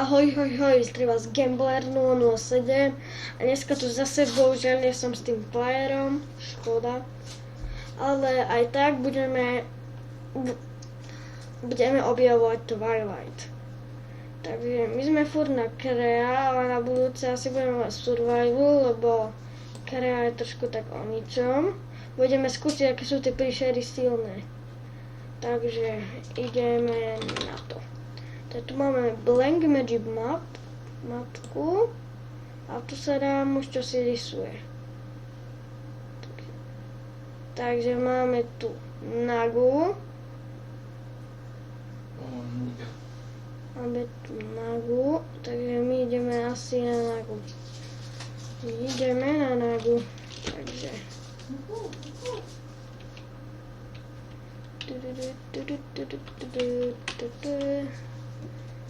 Ahoj, zdravím vás Gambler 007 a dneska tu zase bohužiaľ nie som s tým playerom, škoda, ale aj tak budeme objavovať Twilight. Takže my sme furt na Krea, ale na budúce asi budeme mať Survival, lebo Krea je trošku tak o ničom. Budeme skúsiť, aké sú tie príšery silné. Takže ideme na to. Tak tu máme Blank Magic mapku a tu sa nám už čosi rysuje. Takže máme tu Nagu. Máme tu Nagu, takže my ideme asi na Nagu. Takže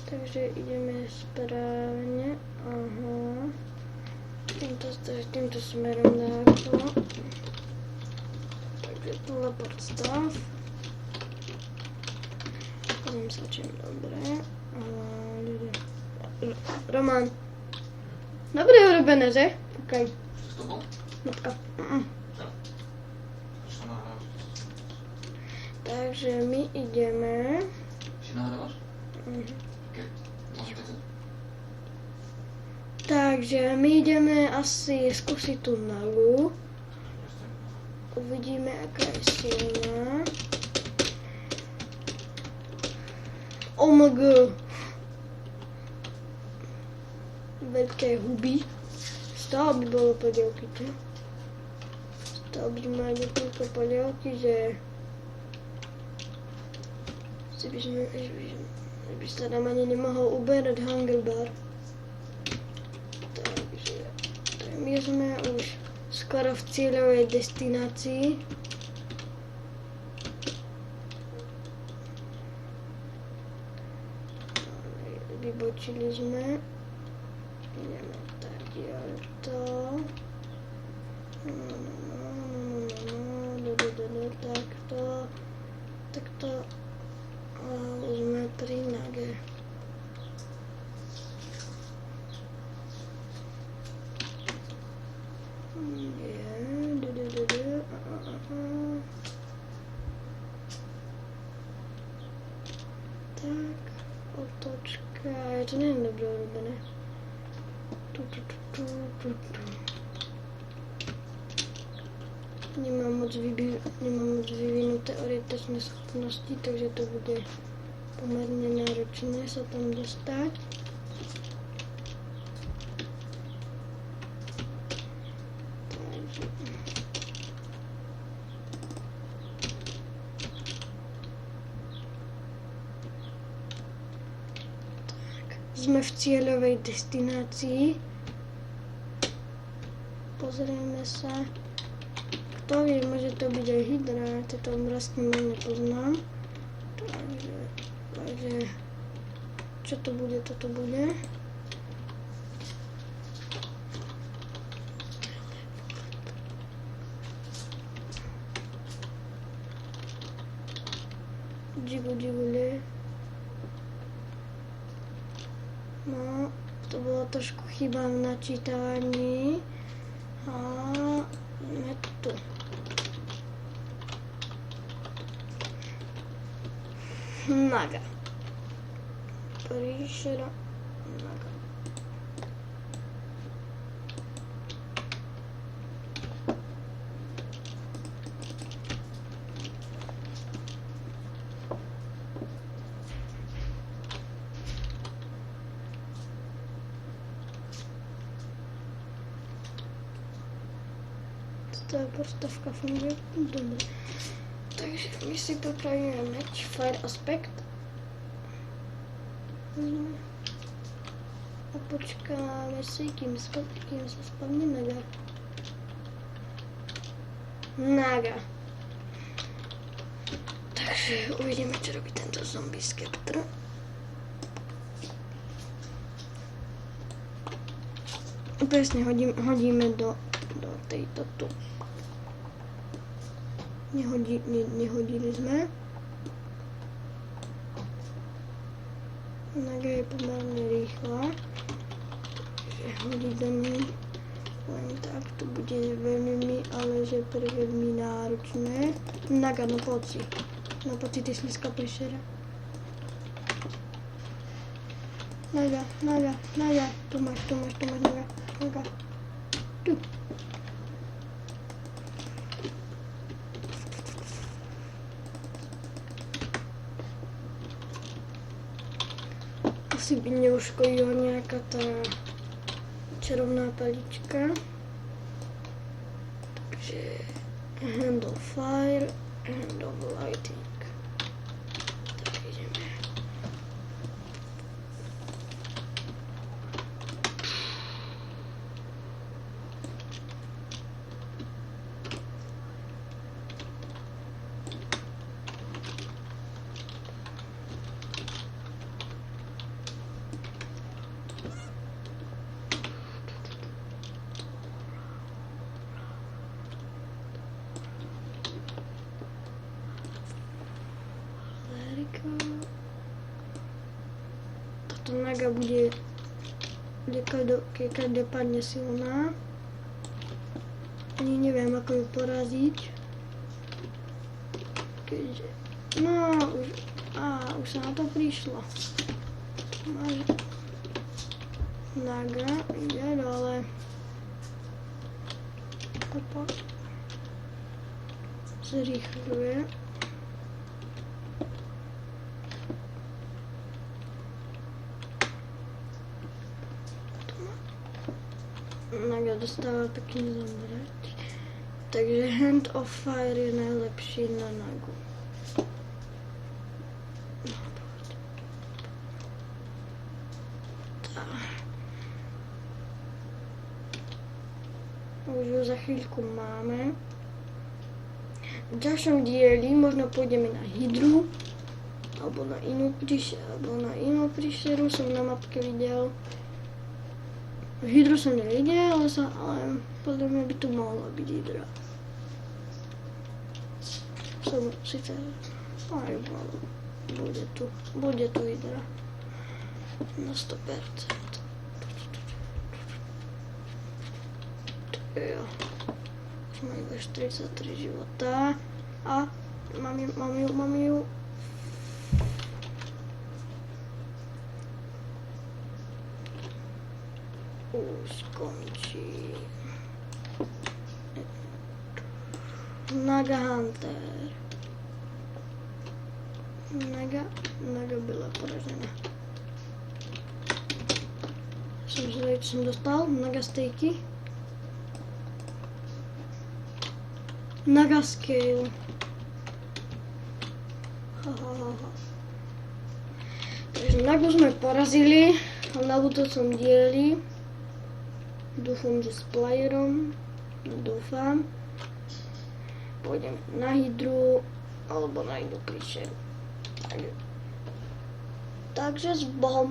takže ideme správne, aha, týmto smerom dáko, takže teleport stav, pozriem sa, čím dobre, Roman, dobre urobené, že? Okej. Matka. Takže my ideme. Si nahrávaš? Takže my ideme asi skúsiť tú Nagu. Uvidíme, aká je silná. OMG. Veľké huby. Z toho by bolo podielky, čo? Z toho by mali toľko podielky, že by sa nám ani nemohol uberať Hunger Bar. Takže my sme už skoro v cieľovej destinácii. Vybočili sme. Ideme takto. Takto. A už sme pri Nage. Tak, otočka, to nie je dobre urobené. Nemám moc vyvinuté orientačné schopnosti, takže to bude pomerne náročné sa tam dostať. Sme v cieľovej destinácii. Pozrieme sa. Kto vie, môže to byť aj hydra, tieto rastliny moc nepoznám. Takže čo to bude, toto bude. Džigule. No, to bolo trošku chyba v načítavaní. A je tu. Naga. Príšera. Naga. Tá postavka funguje dobre. Takže my si popravíme meč, fire aspect. A počkáme si, kým sa spadne Naga. Naga. Takže uvidíme, čo robí tento zombie skeptr. Presne hodíme do tejto tu. Nehodili sme. Naga je pomerne rýchla. Hodíme len tak, to bude veľmi, ale že pre veľmi náročné. Naga, no poď si. No poď si, ty slízka príšera. Naga. Tu máš, naga. Tu. Asi by neuškodila nejaká tá čarovná palička. Takže hand of fire, hand of lighting. Tak ideme. Táto naga bude každopádne silná. Ani neviem, ako ju poraziť. Keďže... No, už sa na to prišlo. Naga ide dole. Opa. Zrýchľuje. Naga dostáva pekne zamrať. Takže hand of fire je najlepší na nagu. Už ju za chvíľku máme. V ďalšom dieli možno pôjdeme na hydru, alebo na inú príšeru, som na mapke videl. Hydru som nevidel, ale podľa mňa by tu mohla byť hydra. Som síce aj bude tu hydra. Na 100%. Jo. Už mám iba 43 života. A mám ju. Skončí. Naga Hunter. Naga byla poražená. Jsem zvedavý, co jsem dostal. Naga stejky. Naga scale. Takže Nagu sme porazili na budúcom dieli. Dúfam, že s playerom. Dúfam. Pôjdem na hydru alebo na inú príšeru. Takže s Bohom.